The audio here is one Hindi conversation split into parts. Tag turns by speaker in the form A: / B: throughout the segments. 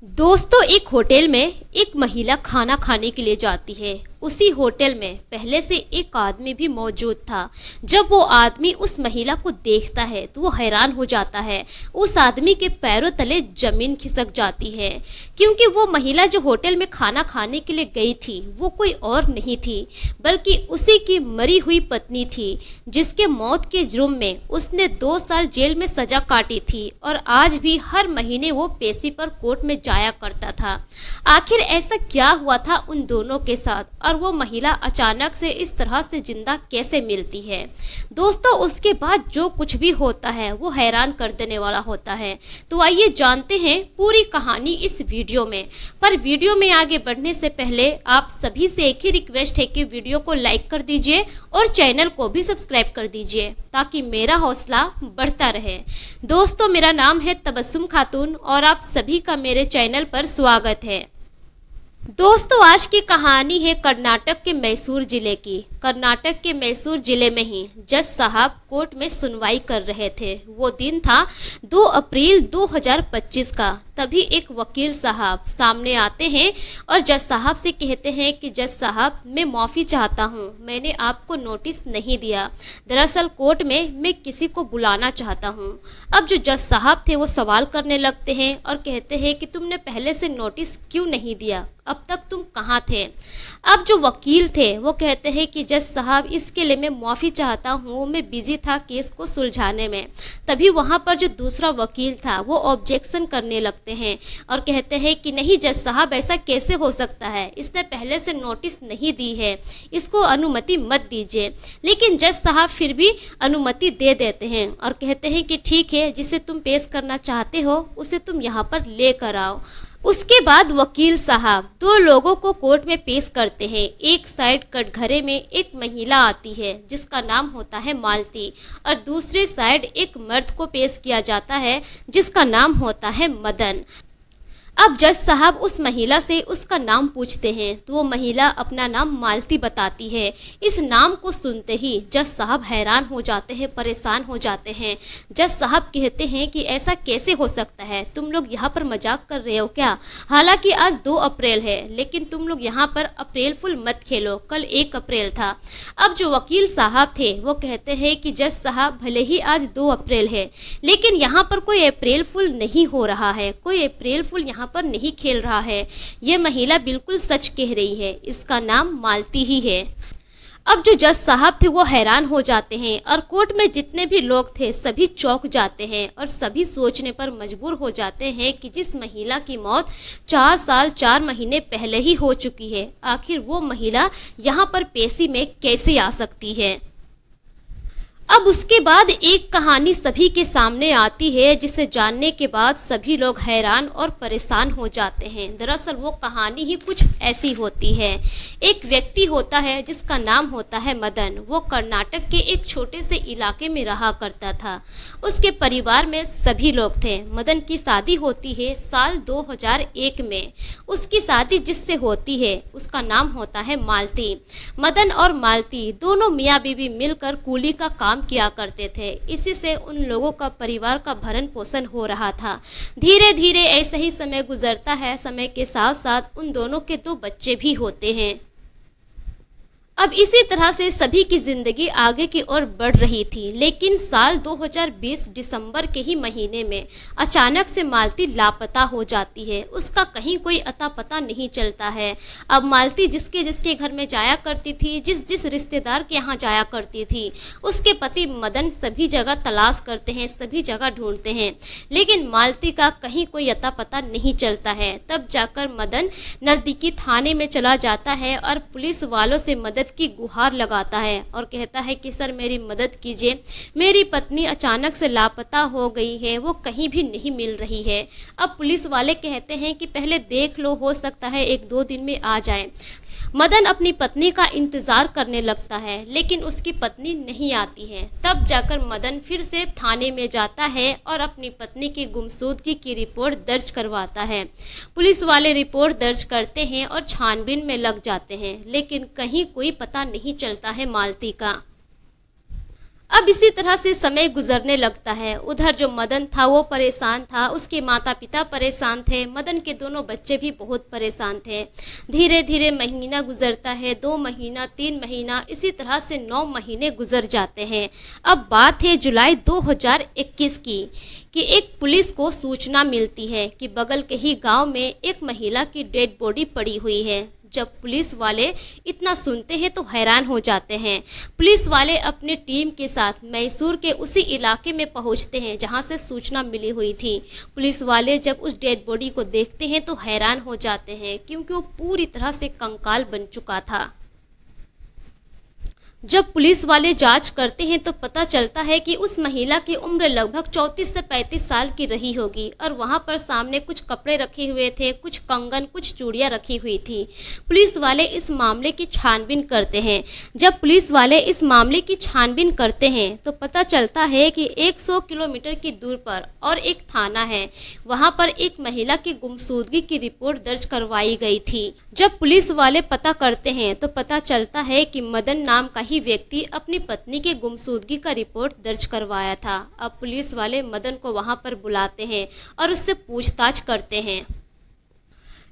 A: दोस्तों, एक होटल में एक महिला खाना खाने के लिए जाती है। उसी होटल में पहले से एक आदमी भी मौजूद था। जब वो आदमी उस महिला को देखता है तो वो हैरान हो जाता है। उस आदमी के पैरों तले जमीन खिसक जाती है, क्योंकि वो महिला जो होटल में खाना खाने के लिए गई थी वो कोई और नहीं थी बल्कि उसी की मरी हुई पत्नी थी, जिसके मौत के जुर्म में उसने 2 साल जेल में सजा काटी थी और आज भी हर महीने वो पेशी पर कोर्ट में जाया करता था। आखिर ऐसा क्या हुआ था उन दोनों के साथ और वो महिला अचानक से इस तरह से जिंदा कैसे मिलती है? दोस्तों, उसके बाद जो कुछ भी होता है वो हैरान कर देने वाला होता है। तो आइए जानते हैं पूरी कहानी इस वीडियो में। पर वीडियो में आगे बढ़ने से पहले आप सभी से एक ही रिक्वेस्ट है कि वीडियो को लाइक कर दीजिए और चैनल को भी सब्सक्राइब कर दीजिए ताकि मेरा हौसला बढ़ता रहे। दोस्तों, मेरा नाम है तबस्सुम खातून और आप सभी का मेरे चैनल पर स्वागत है। दोस्तों, आज की कहानी है कर्नाटक के मैसूर जिले की। कर्नाटक के मैसूर जिले में ही जज साहब कोर्ट में सुनवाई कर रहे थे। वो दिन था 2 अप्रैल 2025 का। तभी एक वकील साहब सामने आते हैं और जज साहब से कहते हैं कि जज साहब, मैं माफ़ी चाहता हूँ, मैंने आपको नोटिस नहीं दिया। दरअसल कोर्ट में मैं किसी को बुलाना चाहता हूँ। अब जो जज साहब थे वो सवाल करने लगते हैं और कहते हैं कि तुमने पहले से नोटिस क्यों नहीं दिया, अब तक तुम कहाँ थे? अब जो वकील थे वो कहते हैं कि जज साहब, इसके लिए मैं माफ़ी चाहता हूँ, मैं बिजी था केस को सुलझाने में। तभी वहाँ पर जो दूसरा वकील था वो ऑब्जेक्शन करने लगते हैं और कहते हैं कि नहीं जज साहब, ऐसा कैसे हो सकता है, इसने पहले से नोटिस नहीं दी है, इसको अनुमति मत दीजिए। लेकिन जज साहब फिर भी अनुमति दे देते हैं और कहते हैं कि ठीक है, जिसे तुम पेश करना चाहते हो उसे तुम यहाँ पर लेकर आओ। उसके बाद वकील साहब 2 लोगों को कोर्ट में पेश करते हैं। एक साइड कटघरे में एक महिला आती है जिसका नाम होता है मालती और दूसरी साइड एक मर्द को पेश किया जाता है जिसका नाम होता है मदन। अब जज साहब उस महिला से उसका नाम पूछते हैं तो वो महिला अपना नाम मालती बताती है। इस नाम को सुनते ही जज साहब हैरान हो जाते हैं, परेशान हो जाते हैं। जज साहब कहते हैं कि ऐसा कैसे हो सकता है, तुम लोग यहाँ पर मजाक कर रहे हो क्या? हालांकि आज 2 अप्रैल है, लेकिन तुम लोग यहाँ पर अप्रैल फुल मत खेलो, कल 1 अप्रैल था। अब जो वकील साहब थे वो कहते हैं कि जज साहब, भले ही आज 2 अप्रैल है लेकिन यहाँ पर कोई अप्रैल फुल नहीं हो रहा है, कोई अप्रैल फुल यहाँ पर नहीं खेल रहा है। ये महिला बिल्कुल सच कह रही है, इसका नाम मालती ही है। अब जो जज साहब थे वो हैरान हो जाते हैं और कोर्ट में जितने भी लोग थे सभी चौंक जाते हैं और सभी सोचने पर मजबूर हो जाते हैं कि जिस महिला की मौत 4 साल 4 महीने पहले ही हो चुकी है, आखिर वो महिला यहाँ पर पेशी में कैसे आ सकती है। अब उसके बाद एक कहानी सभी के सामने आती है जिसे जानने के बाद सभी लोग हैरान और परेशान हो जाते हैं। दरअसल वो कहानी ही कुछ ऐसी होती है। एक व्यक्ति होता है जिसका नाम होता है मदन। वो कर्नाटक के एक छोटे से इलाके में रहा करता था। उसके परिवार में सभी लोग थे। मदन की शादी होती है साल 2001 में। उसकी शादी जिससे होती है उसका नाम होता है मालती। मदन और मालती दोनों मियाँ बीवी मिलकर कूली का काम किया करते थे। इसी से उन लोगों का परिवार का भरण पोषण हो रहा था। धीरे धीरे ऐसे ही समय गुजरता है। समय के साथ साथ उन दोनों के 2 बच्चे भी होते हैं। अब इसी तरह से सभी की जिंदगी आगे की ओर बढ़ रही थी। लेकिन साल 2020 दिसंबर के ही महीने में अचानक से मालती लापता हो जाती है। उसका कहीं कोई अता पता नहीं चलता है। अब मालती जिसके जिसके घर में जाया करती थी, जिस जिस रिश्तेदार के यहाँ जाया करती थी, उसके पति मदन सभी जगह तलाश करते हैं, सभी जगह ढूंढते हैं, लेकिन मालती का कहीं कोई अता पता नहीं चलता है। तब जाकर मदन नज़दीकी थाने में चला जाता है और पुलिस वालों से मदद की गुहार लगाता है और कहता है कि सर, मेरी मदद कीजिए, मेरी पत्नी अचानक से लापता हो गई है, वो कहीं भी नहीं मिल रही है। अब पुलिस वाले कहते हैं कि पहले देख लो, हो सकता है 1-2 दिन में आ जाए। मदन अपनी पत्नी का इंतजार करने लगता है लेकिन उसकी पत्नी नहीं आती है। तब जाकर मदन फिर से थाने में जाता है और अपनी पत्नी की गुमशुदगी की रिपोर्ट दर्ज करवाता है। पुलिस वाले रिपोर्ट दर्ज करते हैं और छानबीन में लग जाते हैं, लेकिन कहीं कोई पता नहीं चलता है मालती का। अब इसी तरह से समय गुजरने लगता है। उधर जो मदन था वो परेशान था, उसके माता पिता परेशान थे, मदन के दोनों बच्चे भी बहुत परेशान थे। धीरे धीरे महीना गुजरता है, 2 महीना, 3 महीना, इसी तरह से 9 महीने गुजर जाते हैं। अब बात है जुलाई 2021 की कि एक पुलिस को सूचना मिलती है कि बगल के ही गांव में एक महिला की डेड बॉडी पड़ी हुई है। जब पुलिस वाले इतना सुनते हैं तो हैरान हो जाते हैं। पुलिस वाले अपनी टीम के साथ मैसूर के उसी इलाके में पहुंचते हैं जहां से सूचना मिली हुई थी। पुलिस वाले जब उस डेड बॉडी को देखते हैं तो हैरान हो जाते हैं क्योंकि वो पूरी तरह से कंकाल बन चुका था। जब पुलिस वाले जांच करते हैं तो पता चलता है कि उस महिला की उम्र लगभग 34 से 35 साल की रही होगी और वहां पर सामने कुछ कपड़े रखे हुए थे, कुछ कंगन, कुछ चूड़ियां रखी हुई थी। पुलिस वाले इस मामले की छानबीन करते हैं। जब पुलिस वाले इस मामले की छानबीन करते हैं तो पता चलता है कि 100 किलोमीटर की दूर पर और एक थाना है, वहां पर एक महिला की गुमशुदगी की रिपोर्ट दर्ज करवाई गई थी। जब पुलिस वाले पता करते हैं तो पता चलता है कि मदन नाम का व्यक्ति अपनी पत्नी के गुमशुदगी का रिपोर्ट दर्ज करवाया था। अब पुलिस वाले मदन को वहां पर बुलाते हैं और उससे पूछताछ करते हैं।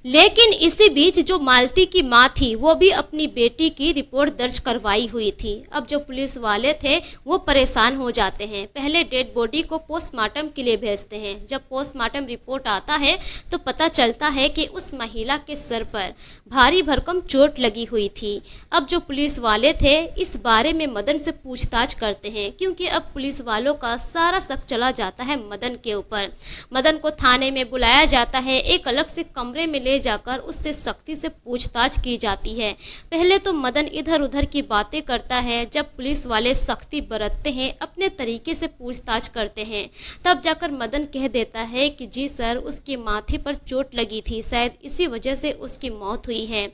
A: लेकिन इसी बीच जो मालती की मां थी वो भी अपनी बेटी की रिपोर्ट दर्ज करवाई हुई थी। अब जो पुलिस वाले थे वो परेशान हो जाते हैं। पहले डेड बॉडी को पोस्टमार्टम के लिए भेजते हैं। जब पोस्टमार्टम रिपोर्ट आता है तो पता चलता है कि उस महिला के सर पर भारी भरकम चोट लगी हुई थी। अब जो पुलिस वाले थे इस बारे में मदन से पूछताछ करते हैं क्योंकि अब पुलिस वालों का सारा शक चला जाता है मदन के ऊपर। मदन को थाने में बुलाया जाता है, एक अलग से कमरे में जाकर उससे सख्ती से पूछताछ की जाती है। पहले तो मदन इधर उधर की बातें करता है। जब पुलिस वाले सख्ती बरतते हैं, अपने तरीके से पूछताछ करते हैं, तब जाकर मदन कह देता है कि जी सर, उसके माथे पर चोट लगी थी, शायद इसी वजह से उसकी मौत हुई है।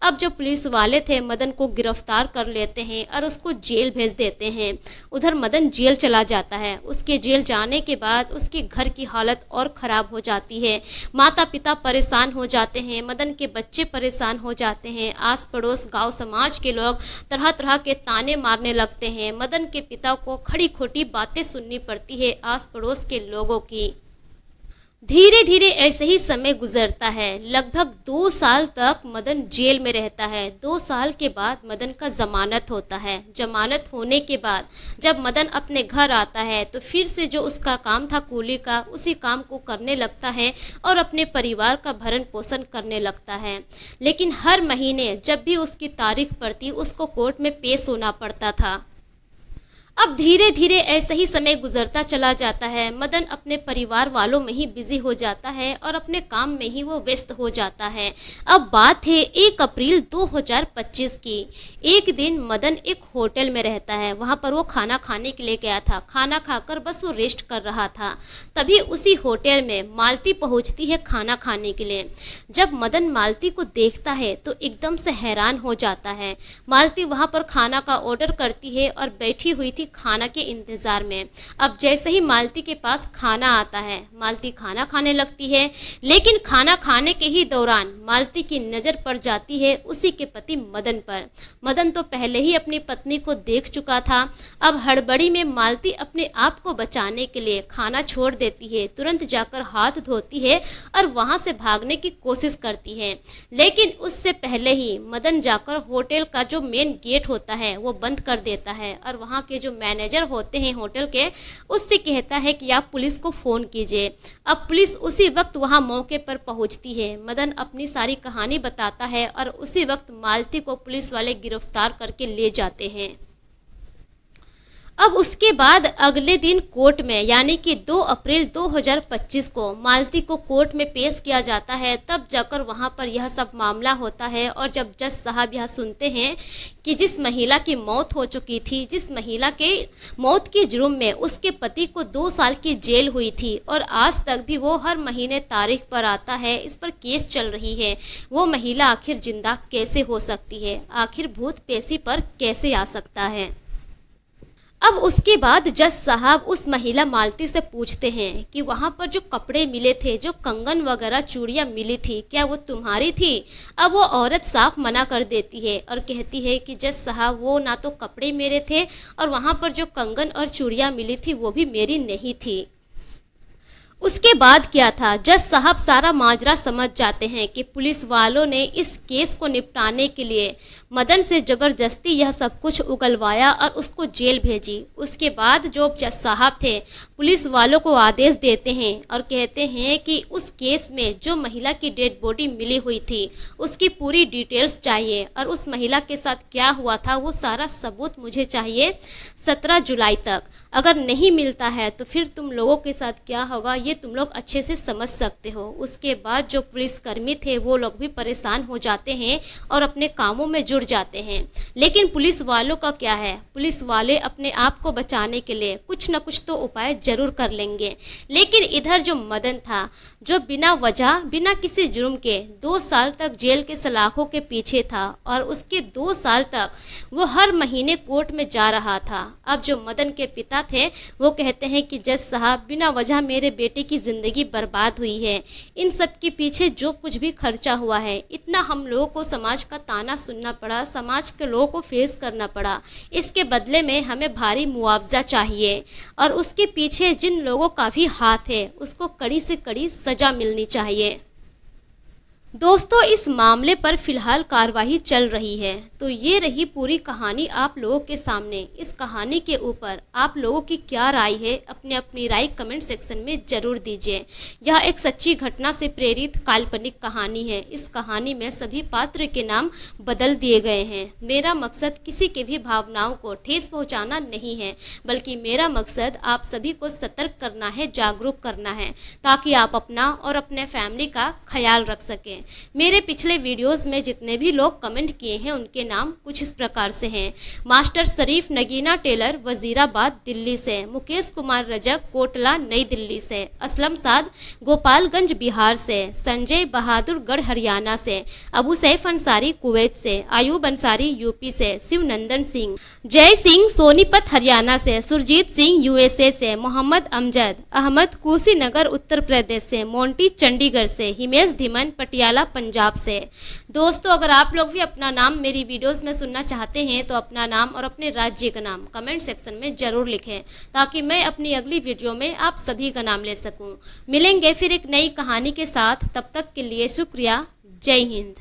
A: अब जो पुलिस वाले थे मदन को गिरफ्तार कर लेते हैं और उसको जेल भेज देते हैं। उधर मदन जेल चला जाता है। उसके जेल जाने के बाद उसके घर की हालत और खराब हो जाती है। माता पिता परेशान हो जाते हैं, मदन के बच्चे परेशान हो जाते हैं, आस पड़ोस गांव समाज के लोग तरह तरह के ताने मारने लगते हैं। मदन के पिता को खड़ी खोटी बातें सुननी पड़ती है आस पड़ोस के लोगों की। धीरे धीरे ऐसे ही समय गुजरता है। लगभग 2 साल तक मदन जेल में रहता है। 2 साल के बाद मदन का जमानत होता है। जमानत होने के बाद जब मदन अपने घर आता है तो फिर से जो उसका काम था कूली का, उसी काम को करने लगता है और अपने परिवार का भरण पोषण करने लगता है। लेकिन हर महीने जब भी उसकी तारीख पड़ती उसको कोर्ट में पेश होना पड़ता था। अब धीरे धीरे ऐसे ही समय गुजरता चला जाता है। मदन अपने परिवार वालों में ही बिजी हो जाता है और अपने काम में ही वो व्यस्त हो जाता है। अब बात है 1 अप्रैल 2025 की। एक दिन मदन एक होटल में रहता है। वहाँ पर वो खाना खाने के लिए गया था। खाना खाकर बस वो रेस्ट कर रहा था। तभी उसी होटल में मालती पहुँचती है खाना खाने के लिए। जब मदन मालती को देखता है तो एकदम से हैरान हो जाता है। मालती वहाँ पर खाना का ऑर्डर करती है और बैठी हुई थी खाना के इंतजार में। अब जैसे ही मालती के पास खाना आता है, मालती खाना खाने लगती है। लेकिन खाना खाने के ही दौरान मालती की नजर पड़ जाती है उसी के पति मदन पर। मदन तो पहले ही अपनी पत्नी को देख चुका था। अब हड़बड़ी में मालती अपने आप को बचाने के लिए खाना छोड़ देती है, तुरंत जाकर हाथ धोती है और वहां से भागने की कोशिश करती है। लेकिन उससे पहले ही मदन जाकर होटल का जो मेन गेट होता है वो बंद कर देता है और वहां के जो मैनेजर होते हैं होटल के, उससे कहता है कि आप पुलिस को फ़ोन कीजिए। अब पुलिस उसी वक्त वहां मौके पर पहुंचती है। मदन अपनी सारी कहानी बताता है और उसी वक्त मालती को पुलिस वाले गिरफ्तार करके ले जाते हैं। अब उसके बाद अगले दिन कोर्ट में यानी कि 2 अप्रैल 2025 को मालती को कोर्ट में पेश किया जाता है। तब जाकर वहां पर यह सब मामला होता है और जब जज साहब यह सुनते हैं कि जिस महिला की मौत हो चुकी थी, जिस महिला के मौत के जुर्म में उसके पति को 2 साल की जेल हुई थी और आज तक भी वो हर महीने तारीख पर आता है, इस पर केस चल रही है, वो महिला आखिर जिंदा कैसे हो सकती है, आखिर भूत पेशी पर कैसे आ सकता है। अब उसके बाद जज साहब उस महिला मालती से पूछते हैं कि वहाँ पर जो कपड़े मिले थे, जो कंगन वगैरह चूड़ियाँ मिली थी, क्या वो तुम्हारी थी? अब वो औरत साफ मना कर देती है और कहती है कि जज साहब वो ना तो कपड़े मेरे थे और वहाँ पर जो कंगन और चूड़ियाँ मिली थी वो भी मेरी नहीं थी। उसके बाद क्या था, जज साहब सारा माजरा समझ जाते हैं कि पुलिस वालों ने इस केस को निपटाने के लिए मदन से ज़बरदस्ती यह सब कुछ उगलवाया और उसको जेल भेजी। उसके बाद जो जज साहब थे पुलिस वालों को आदेश देते हैं और कहते हैं कि उस केस में जो महिला की डेड बॉडी मिली हुई थी उसकी पूरी डिटेल्स चाहिए और उस महिला के साथ क्या हुआ था वो सारा सबूत मुझे चाहिए 17 जुलाई तक। अगर नहीं मिलता है तो फिर तुम लोगों के साथ क्या होगा ये तुम लोग अच्छे से समझ सकते हो। उसके बाद जो पुलिसकर्मी थे वो लोग भी परेशान हो जाते हैं और अपने कामों में जुड़ जाते हैं। लेकिन पुलिस वालों का क्या है, पुलिस वाले अपने आप को बचाने के लिए कुछ न कुछ तो उपाय जरूर कर लेंगे। लेकिन इधर जो मदन था, जो बिना वजह बिना किसी जुर्म के 2 साल तक जेल के सलाखों के पीछे था और उसके 2 साल तक वो हर महीने कोर्ट में जा रहा था। अब जो मदन के पिता थे वो कहते हैं कि जज साहब बिना वजह मेरे बेटे की ज़िंदगी बर्बाद हुई है। इन सब के पीछे जो कुछ भी खर्चा हुआ है, इतना हम लोगों को समाज का ताना सुनना पड़ा, समाज के लोगों को फेस करना पड़ा, इसके बदले में हमें भारी मुआवजा चाहिए और उसके पीछे जिन लोगों का भी हाथ है उसको कड़ी से कड़ी सजा मिलनी चाहिए। दोस्तों, इस मामले पर फिलहाल कार्रवाई चल रही है। तो ये रही पूरी कहानी आप लोगों के सामने। इस कहानी के ऊपर आप लोगों की क्या राय है, अपनी अपनी राय कमेंट सेक्शन में ज़रूर दीजिए। यह एक सच्ची घटना से प्रेरित काल्पनिक कहानी है। इस कहानी में सभी पात्र के नाम बदल दिए गए हैं। मेरा मकसद किसी के भी भावनाओं को ठेस पहुंचाना नहीं है, बल्कि मेरा मकसद आप सभी को सतर्क करना है, जागरूक करना है, ताकि आप अपना और अपने फैमिली का ख्याल रख सकें। मेरे पिछले वीडियोस में जितने भी लोग कमेंट किए हैं उनके नाम कुछ इस प्रकार से हैं। मास्टर शरीफ नगीना टेलर वजीराबाद दिल्ली से, मुकेश कुमार रजक कोटला नई दिल्ली से, असलम साद गोपालगंज बिहार से, संजय बहादुर गढ़ हरियाणा से, अबू सैफ अंसारी कुवैत से, आयूब अंसारी यूपी से, शिवनंदन सिंह, जय सिंह सोनीपत हरियाणा से, सुरजीत सिंह यूएसए से, मोहम्मद अमजद अहमद कुशीनगर उत्तर प्रदेश से, मोंटी चंडीगढ़ से, हिमेश धीमन पटियाला पंजाब से। दोस्तों, अगर आप लोग भी अपना नाम मेरी वीडियोस में सुनना चाहते हैं तो अपना नाम और अपने राज्य का नाम कमेंट सेक्शन में ज़रूर लिखें, ताकि मैं अपनी अगली वीडियो में आप सभी का नाम ले सकूं। मिलेंगे फिर एक नई कहानी के साथ, तब तक के लिए शुक्रिया। जय हिंद।